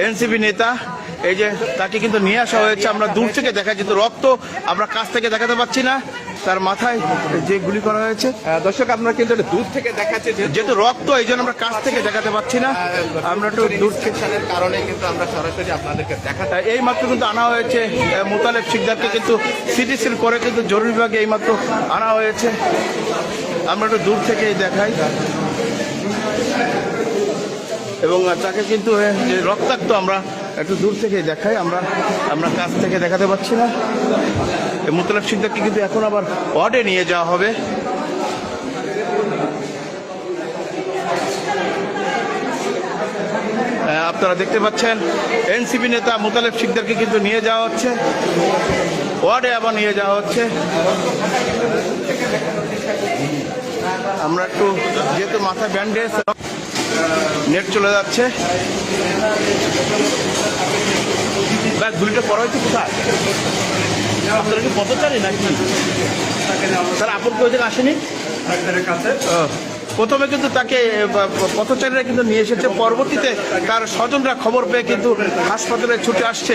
NCP নেতা এই যে তাকে কিন্তু নিয়ে আসা হয়েছে। আমরা দূর থেকে দেখা যেত রক্ত আমরা কাছ থেকে দেখাতে পাচ্ছি না, তার মাথায় যে গুলি করা হয়েছে। দর্শক আপনারা কিন্তু দূর থেকে দেখাচ্ছে যেহেতু রক্ত এই জন্য আমরা কাছ থেকে দেখাতে পাচ্ছি না, আমরা একটু দূর থেকে কারণে কিন্তু আমরা সরাসরি আপনাদেরকে দেখাতে। এই মাত্র কিন্তু আনা হয়েছে মোতালেব শিকদারকে, কিন্তু সিটিসির করে কিন্তু জরুরি বিভাগে এই মাত্র আনা হয়েছে। আমরা একটু দূর থেকেই দেখাই এবং তাকে কিন্তু যে রক্তাক্ত আমরা একটু দূর থেকেই দেখাই, আমরা কাছ থেকে দেখাতে পাচ্ছি না। মোতালেব শিকদারকে কিন্তু এখন আবার ওয়ার্ডে নিয়ে যাওয়া হবে। আপনারা দেখতে পাচ্ছেন এনসিপি নেতা মোতালেব শিকদারকে কিন্তু নিয়ে যাওয়া হচ্ছে, ওয়ার্ডে আবার নিয়ে যাওয়া হচ্ছে। আমরা একটু যেহেতু মাথায় ব্যান্ডেজ, নেট চলে যাচ্ছে। গুলিটা পড়া হয়েছে কোথায়? আপনারা কি পথচারী নাকি? স্যার আপন কেউ যেন আসেনি কাছে। প্রথমে কিন্তু তাকে পথচারীরা কিন্তু নিয়ে এসেছে, পরবর্তীতে তার স্বজনরা খবর পেয়ে কিন্তু হাসপাতালে ছুটে আসছে।